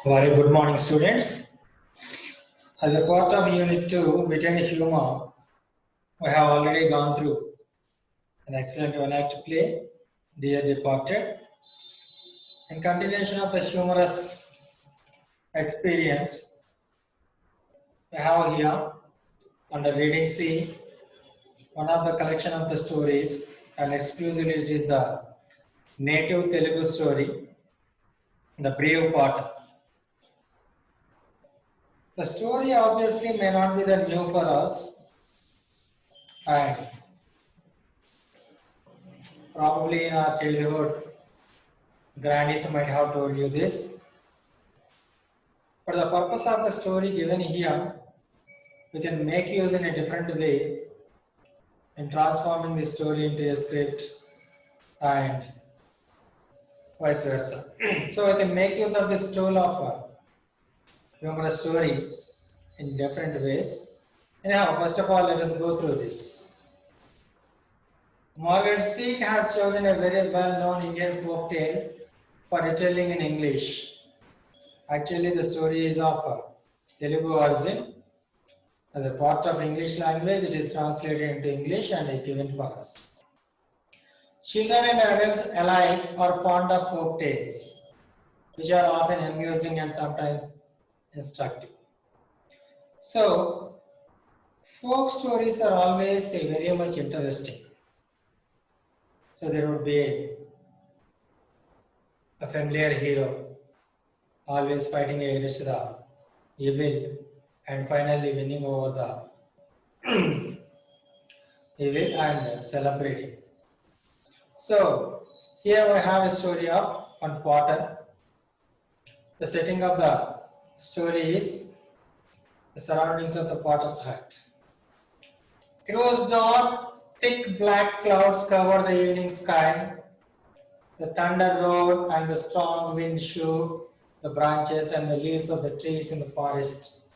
Very good morning, students. As a part of Unit 2, Wit and Humor, we have already gone through an excellent one act play, Dear Departed. In continuation of the humorous experience, we have here under Reading C, one of the collection of the stories, and exclusively it is the native Telugu story, The Brave Part. The story obviously may not be that new for us, and probably in our childhood, grannies might have told you this. For the purpose of the story given here, we can make use in a different way in transforming the story into a script and vice versa. So we can make use of this tool of humorous story in different ways. Anyhow, first of all, let us go through this. Margaret Seek has chosen a very well-known Indian folk tale for retelling in English. Actually, the story is of Telugu origin. As a part of English language, it is translated into English and given for us. Children and adults alike are fond of folk tales, which are often amusing and sometimes instructive. So, folk stories are always very much interesting. So there would be a familiar hero always fighting against the evil and finally winning over the evil and celebrating. So here we have a story of one potter. The setting of the story is the surroundings of the potter's hut. It was dark, thick black clouds covered the evening sky. The thunder roared and the strong wind shook the branches and the leaves of the trees in the forest.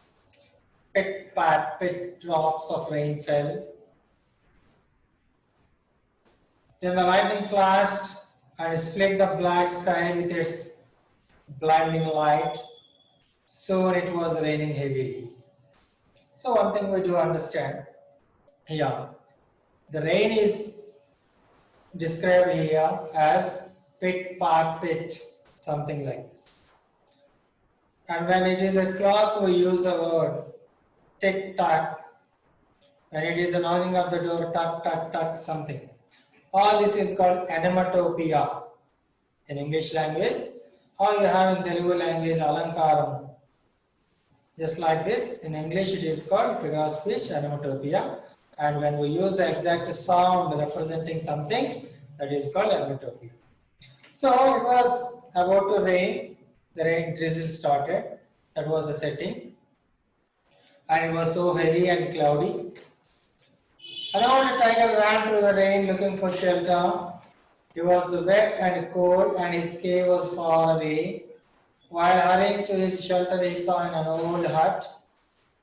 Pit pat, pit drops of rain fell. Then the lightning flashed and split the black sky with its blinding light. Soon it was raining heavily. So one thing we do understand here, the rain is described here as pit, part, pit, something like this. And when it is a clock, we use the word tick tock. When it is a knocking of the door, tuck, tuck, tuck, something. All this is called onomatopoeia in English language. How you have in Telugu language alankaram. Just like this, in English it is called figure of speech, onomatopoeia. And when we use the exact sound representing something, that is called onomatopoeia. So it was about to rain. The rain drizzle started. That was the setting. And it was so heavy and cloudy. An old tiger ran through the rain looking for shelter. He was wet and cold and his cave was far away. While hurrying to his shelter, he saw an old hut.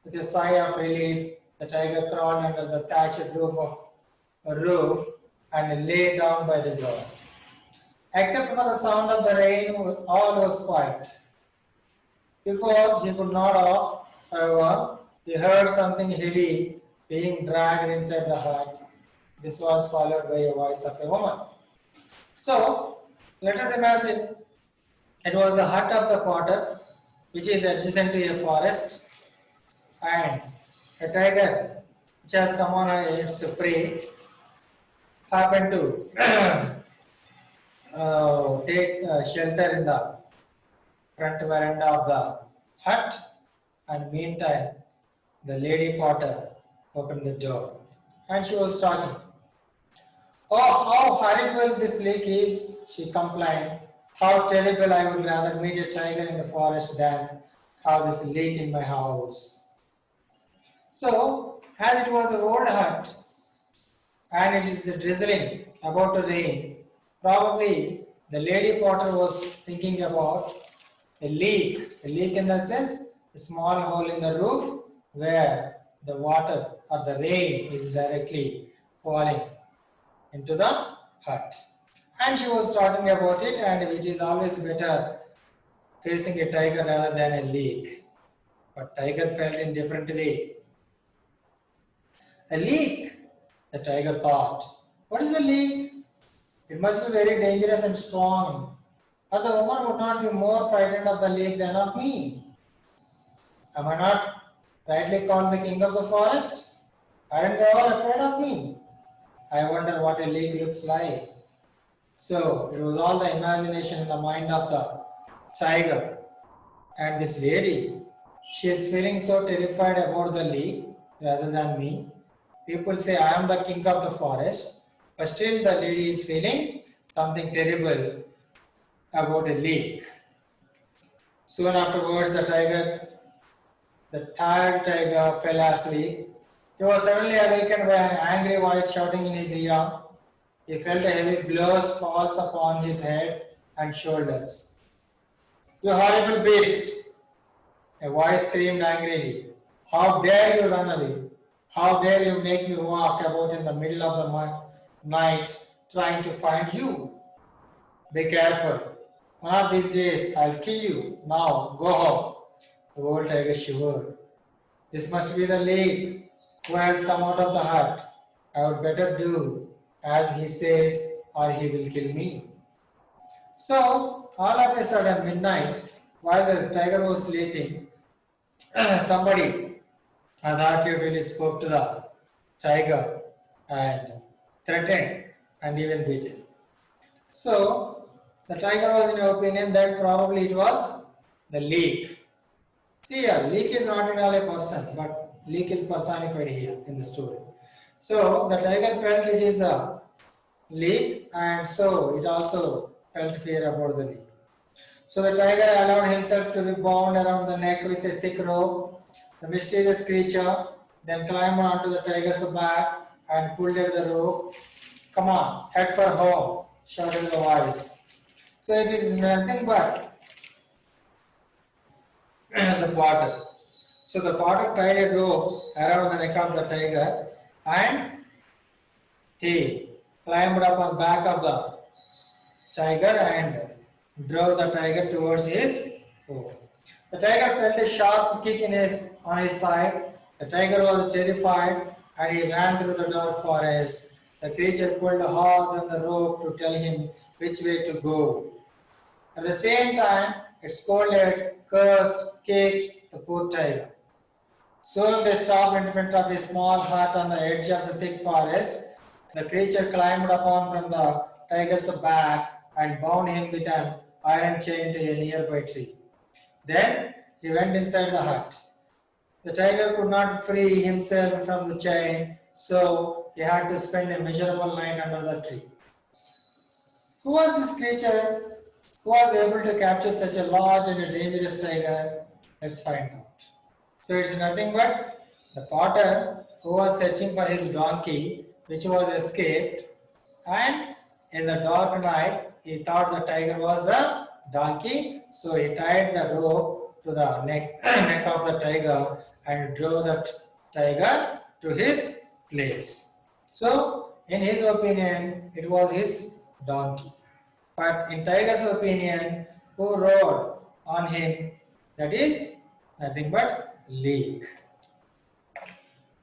With a sigh of relief, the tiger crawled under the thatched roof and lay down by the door. Except for the sound of the rain, all was quiet. Before he could nod off, however, he heard something heavy being dragged inside the hut. This was followed by a voice of a woman. So, let us imagine it was the hut of the potter, which is adjacent to a forest, and a tiger, which has come on its prey, happened to take shelter in the front veranda of the hut, and meantime, the lady potter opened the door, and she was talking. Oh, how horrible this leak is, she complained. How terrible, I would rather meet a tiger in the forest than have this leak in my house. So, as it was an old hut, and it is drizzling, about to rain, probably the lady potter was thinking about a leak in the sense, a small hole in the roof where the water or the rain is directly falling into the hut. And she was talking about it, and it is always better facing a tiger rather than a leak. But tiger felt in different way. A leak, the tiger thought. What is a leak? It must be very dangerous and strong. But the woman would not be more frightened of the leak than of me. Am I not rightly called the king of the forest? Aren't they all afraid of me? I wonder what a leak looks like. So it was all the imagination in the mind of the tiger. And this lady, she is feeling so terrified about the leak rather than me. People say I am the king of the forest, but still the lady is feeling something terrible about a leak. Soon afterwards, the tired tiger fell asleep. He was suddenly awakened by an angry voice shouting in his ear. He felt a heavy blows falls upon his head and shoulders. You horrible beast! A voice screamed angrily. How dare you run away? How dare you make me walk about in the middle of the night trying to find you? Be careful. One of these days I'll kill you. Now go home. The old tiger shivered. This must be the leak who has come out of the hut. I would better do as he says or he will kill me. So all of a sudden midnight, while the tiger was sleeping, somebody authoritatively spoke to the tiger and threatened and even beat him. So the tiger was in opinion that probably it was the leak. See here, leak is not at all a person, but leak is personified here in the story. So the tiger felt it is the leak, and so it also felt fear about the leak. So the tiger allowed himself to be bound around the neck with a thick rope. The mysterious creature then climbed onto the tiger's back and pulled at the rope. Come on, head for home, shouted the voice. So it is nothing but the potter. So the potter tied a rope around the neck of the tiger and he climbed up on the back of the tiger and drove the tiger towards his home. The tiger felt a sharp kick on his side. The tiger was terrified and he ran through the dark forest. The creature pulled hard on the rope to tell him which way to go. At the same time, it scolded, cursed, kicked the poor tiger. Soon they stopped in front of a small hut on the edge of the thick forest. The creature climbed upon from the tiger's back and bound him with an iron chain to a nearby tree. Then he went inside the hut. The tiger could not free himself from the chain, so he had to spend a miserable night under the tree. Who was this creature who was able to capture such a large and a dangerous tiger? Let's find out. So it's nothing but the potter who was searching for his donkey, which was escaped, and in the dark night he thought the tiger was the donkey, so he tied the rope to the neck of the tiger and drove the tiger to his place. So in his opinion, it was his donkey. But in tiger's opinion, who rode on him, that is nothing but leak.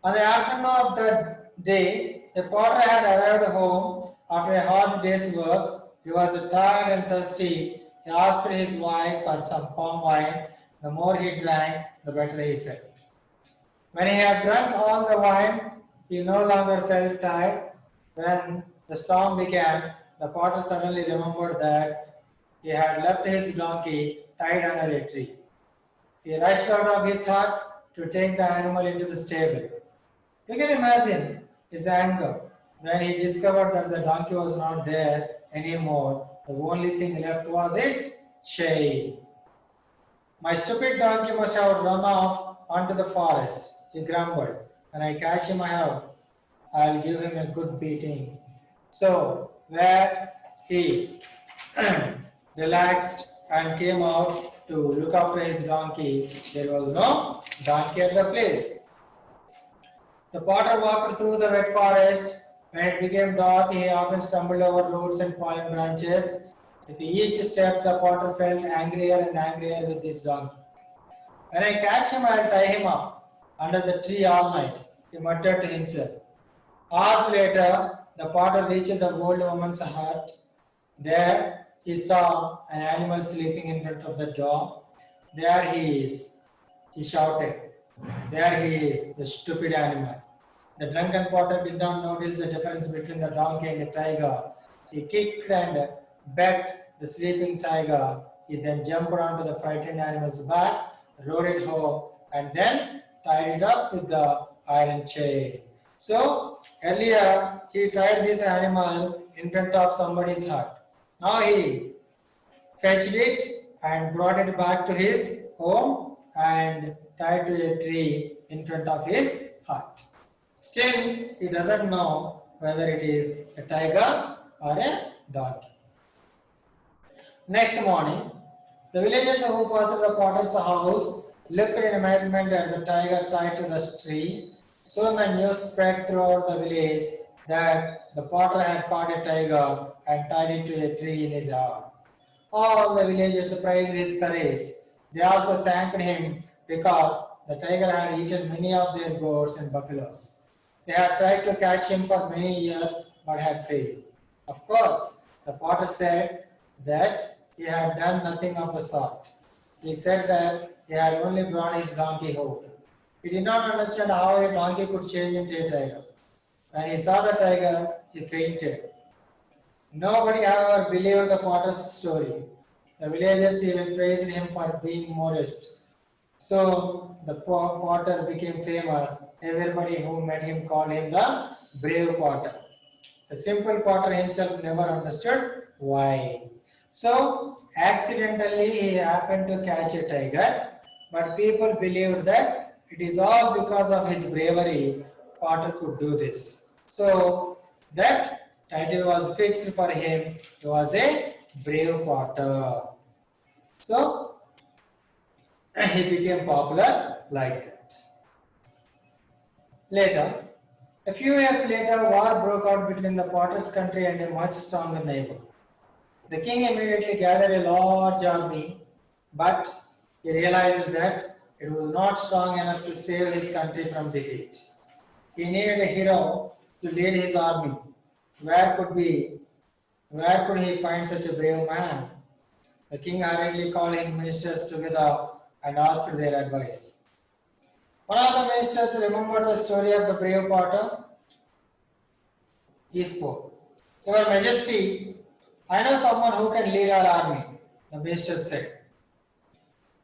On the afternoon of that day, the potter had arrived home after a hard day's work. He was tired and thirsty. He asked his wife for some palm wine. The more he drank, the better he felt. When he had drunk all the wine, he no longer felt tired. When the storm began, the potter suddenly remembered that he had left his donkey tied under a tree. He rushed out of his hut to take the animal into the stable. You can imagine his anger when he discovered that the donkey was not there anymore. The only thing left was its chain. My stupid donkey must have run off onto the forest, he grumbled. When I catch him out, I'll give him a good beating. So, where he relaxed and came out to look after his donkey, there was no donkey at the place. The potter walked through the wet forest. When it became dark, he often stumbled over roots and fallen branches. With each step, the potter felt angrier and angrier with this donkey. When I catch him, I'll tie him up under the tree all night, he muttered to himself. Hours later, the potter reached the old woman's hut. There, he saw an animal sleeping in front of the door. There he is, he shouted. There he is, the stupid animal. The drunken potter did not notice the difference between the donkey and the tiger. He kicked and bet the sleeping tiger. He then jumped onto the frightened animal's back, rode it home, and then tied it up with the iron chain. So, earlier he tied this animal in front of somebody's hut. Now he fetched it and brought it back to his home and tied to a tree in front of his hut. Still, he doesn't know whether it is a tiger or a donkey. Next morning, the villagers who passed the potter's house looked in amazement at the tiger tied to the tree. Soon the news spread throughout the village that the potter had caught a tiger and tied it to a tree in his yard. All the villagers praised his courage. They also thanked him because the tiger had eaten many of their goats and buffaloes. They had tried to catch him for many years but had failed. Of course, the potter said that he had done nothing of the sort. He said that he had only brought his donkey home. He did not understand how a donkey could change into a tiger. When he saw the tiger, he fainted. Nobody, however, believed the potter's story. The villagers even praised him for being modest. So the potter became famous. Everybody who met him called him the brave potter. The simple potter himself never understood why. So accidentally he happened to catch a tiger, but people believed that it is all because of his bravery Potter could do this. So that title was fixed for him. He was a brave Potter. So he became popular like that. Later, a few years later, war broke out between the Potter's country and a much stronger neighbor. The king immediately gathered a large army, but he realized that it was not strong enough to save his country from defeat. He needed a hero to lead his army. Where could he find such a brave man? The king hurriedly called his ministers together and asked their advice. One of the ministers remembered the story of the brave Potter. He spoke. Your Majesty, I know someone who can lead our army, the minister said.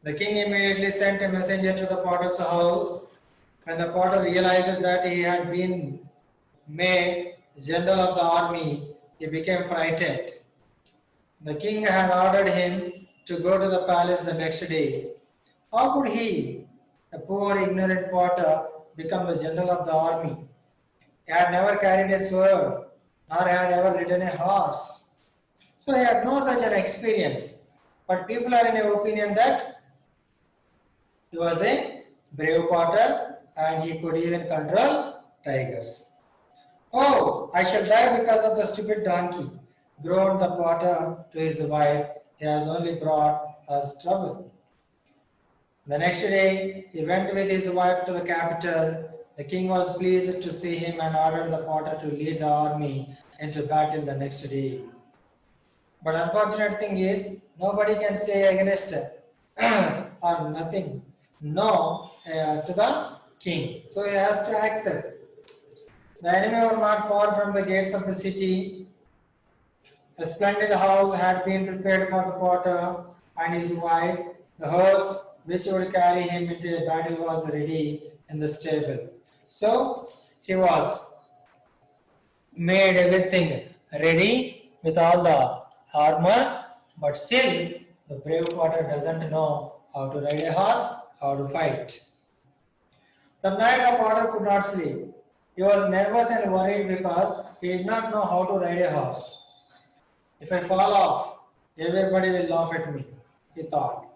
The king immediately sent a messenger to the Potter's house. When the Potter realized that he had been made general of the army, he became frightened. The king had ordered him to go to the palace the next day. How could he, a poor ignorant Potter, become the general of the army? He had never carried a sword, nor had ever ridden a horse. So he had no such an experience. But people are in the opinion that he was a brave Potter and he could even control tigers. Oh, I shall die because of the stupid donkey, groaned the Potter to his wife. He has only brought us trouble. The next day, he went with his wife to the capital. The king was pleased to see him and ordered the Potter to lead the army into battle the next day. But unfortunate thing is, nobody can say against or nothing, no to the king. So he has to accept. The enemy were not far from the gates of the city. A splendid house had been prepared for the Potter and his wife. The horse which would carry him into a battle was ready in the stable. So he was made everything ready with all the armor, but still the brave Potter doesn't know how to ride a horse, how to fight. The night the Potter could not sleep. He was nervous and worried because he did not know how to ride a horse. If I fall off, everybody will laugh at me, he thought.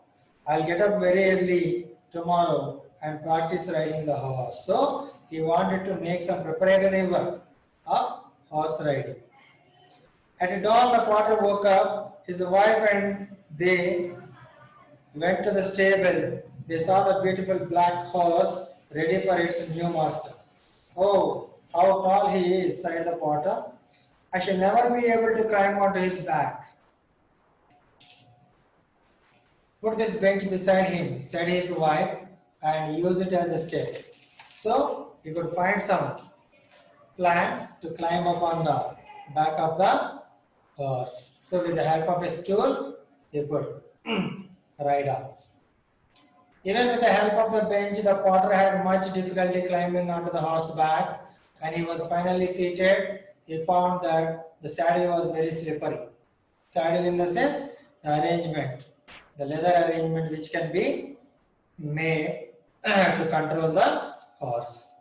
I'll get up very early tomorrow and practice riding the horse. So he wanted to make some preparatory work of horse riding. At dawn, the Potter woke up his wife and they went to the stable. They saw the beautiful black horse ready for its new master. Oh, how tall he is, sighed the potter. I shall never be able to climb onto his back. Put this bench beside him, said his wife, and use it as a step. So he could find some plan to climb up on the back of the horse. So with the help of a stool, he could ride up. Even with the help of the bench, the potter had much difficulty climbing onto the horse's back. When he was finally seated, he found that the saddle was very slippery. Saddle in the sense, the arrangement, the leather arrangement which can be made to control the horse.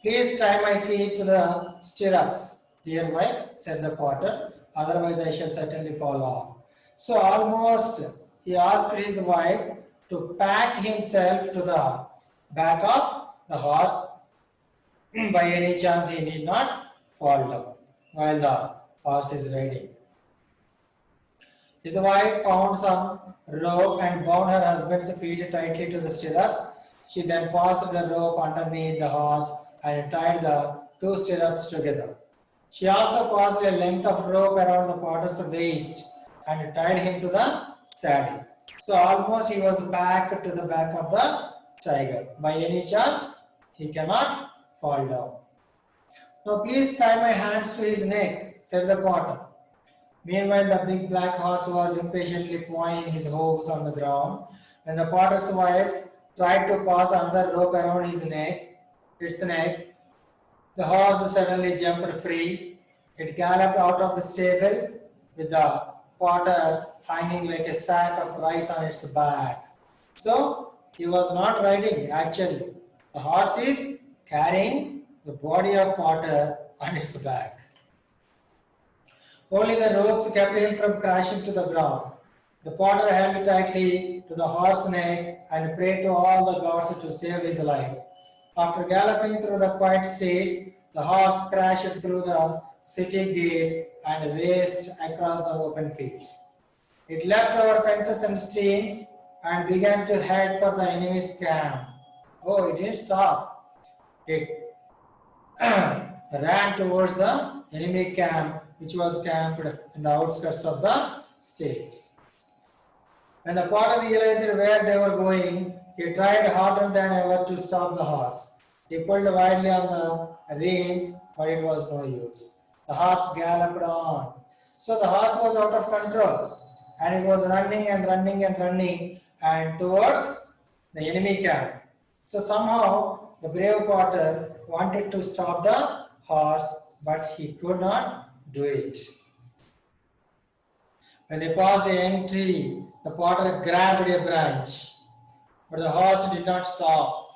Please tie my feet to the stirrups, dear wife, said the potter, otherwise I shall certainly fall off. So almost he asked his wife to pack himself to the back of the horse. By any chance he need not fall down while the horse is riding. His wife found some rope and bound her husband's feet tightly to the stirrups. She then passed the rope underneath the horse and tied the two stirrups together. She also passed a length of rope around the potter's waist and tied him to the saddle. So almost he was back to the back of the tiger. By any chance, he cannot fall down. Now please tie my hands to his neck, said the potter. Meanwhile, the big black horse was impatiently pawing his hooves on the ground. When the potter's wife tried to pass another rope around its neck, the horse suddenly jumped free. It galloped out of the stable with the potter hanging like a sack of rice on its back. So he was not riding actually. The horse is carrying the body of potter on its back. Only the ropes kept him from crashing to the ground. The potter held tightly to the horse's neck and prayed to all the gods to save his life. After galloping through the quiet streets, the horse crashed through the city gates and raced across the open fields. It leapt over fences and streams and began to head for the enemy's camp. Oh, it didn't stop. It ran towards the enemy camp, which was camped in the outskirts of the state. When the potter realized where they were going, he tried harder than ever to stop the horse. He pulled wildly on the reins, but it was no use. The horse galloped on. So the horse was out of control, and it was running and running and running and towards the enemy camp. So somehow the brave potter wanted to stop the horse, but he could not do it. When they passed a young tree, the potter grabbed a branch, but the horse did not stop.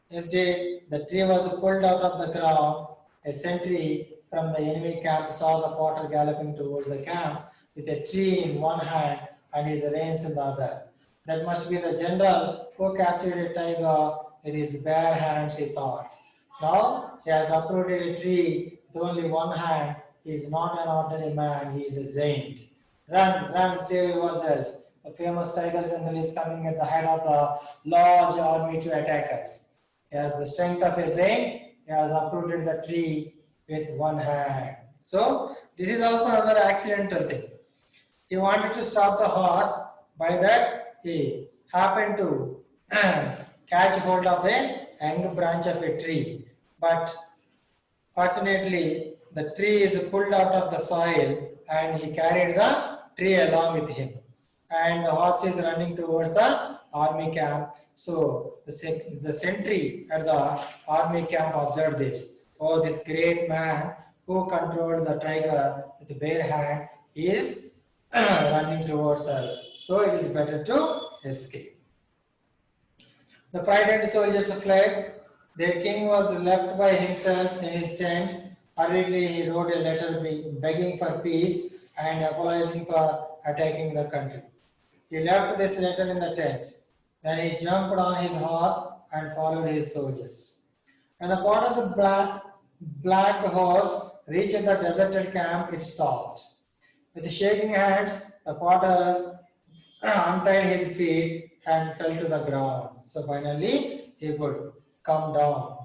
Instead, the tree was pulled out of the ground. A sentry from the enemy camp saw the potter galloping towards the camp with a tree in one hand and his reins in the other. That must be the general who captured a tiger with his bare hands, he thought. Now he has uprooted a tree with only one hand. He is not an ordinary man, he is a saint. Run, run, save yourselves. The famous tiger general is coming at the head of the large army to attack us. He has the strength of a saint. He has uprooted the tree with one hand. So this is also another accidental thing. He wanted to stop the horse. By that, he happened to catch hold of a young branch of a tree. But fortunately, the tree is pulled out of the soil and he carried the tree along with him. And the horse is running towards the army camp. So the sentry at the army camp observed this. Oh, this great man who controlled the tiger with the bare hand is running towards us. So it is better to escape. The frightened soldiers fled. Their king was left by himself in his tent. Hurriedly he wrote a letter begging for peace and apologizing for attacking the country. He left this letter in the tent. Then he jumped on his horse and followed his soldiers. When the potter's black horse reached the deserted camp, it stopped. With shaking hands, the potter untied his feet and fell to the ground. So finally, he could come down.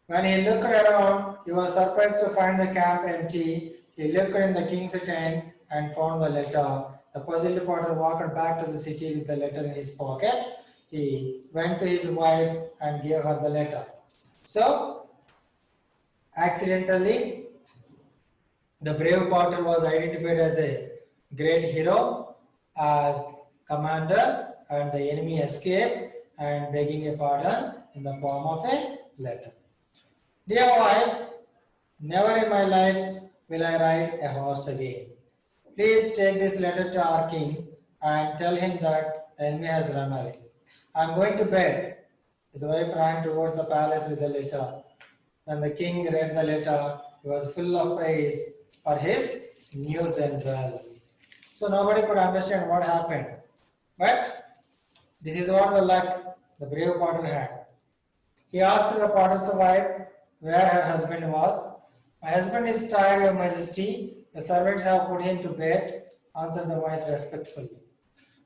When he looked around, he was surprised to find the camp empty. He looked in the king's tent and found the letter. The puzzled potter walked back to the city with the letter in his pocket. He went to his wife and gave her the letter. So, accidentally, the brave potter was identified as a great hero, as commander, and the enemy escaped and begging a pardon in the form of a letter. Dear wife, never in my life will I ride a horse again. Please take this letter to our king and tell him that the enemy has run away. I am going to bed. His wife ran towards the palace with the letter. When the king read the letter, he was full of praise for his news and wealth. So nobody could understand what happened. But this is what the luck the brave potter had. He asked the potter's wife where her husband was. My husband is tired, Your Majesty. The servants have put him to bed, answered the wife respectfully.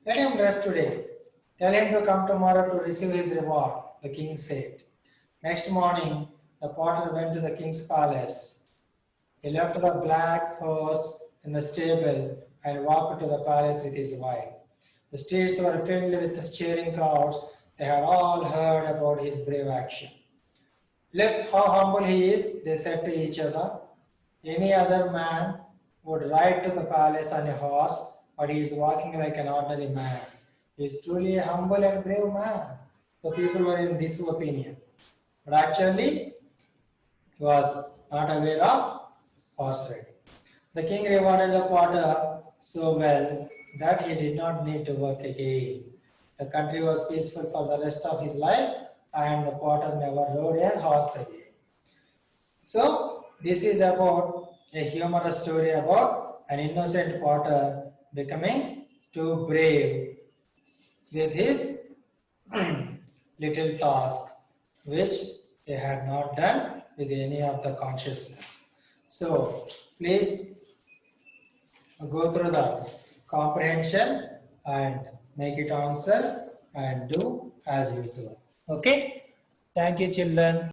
Let him rest today. Tell him to come tomorrow to receive his reward, the king said. Next morning, the potter went to the king's palace. He left the black horse in the stable and walked to the palace with his wife. The streets were filled with cheering crowds. They had all heard about his brave action. Look how humble he is, they said to each other. Any other man would ride to the palace on a horse, but he is walking like an ordinary man. He is truly a humble and brave man. So people were in this opinion. But actually, he was not aware of horse riding. The king rewarded the potter so well that he did not need to work again. The country was peaceful for the rest of his life, and the potter never rode a horse again. So, this is about a humorous story about an innocent potter becoming too brave with his little task, which he had not done with any of the consciousness. So, please go through the comprehension and make it answer and do as usual. Okay? Thank you, children.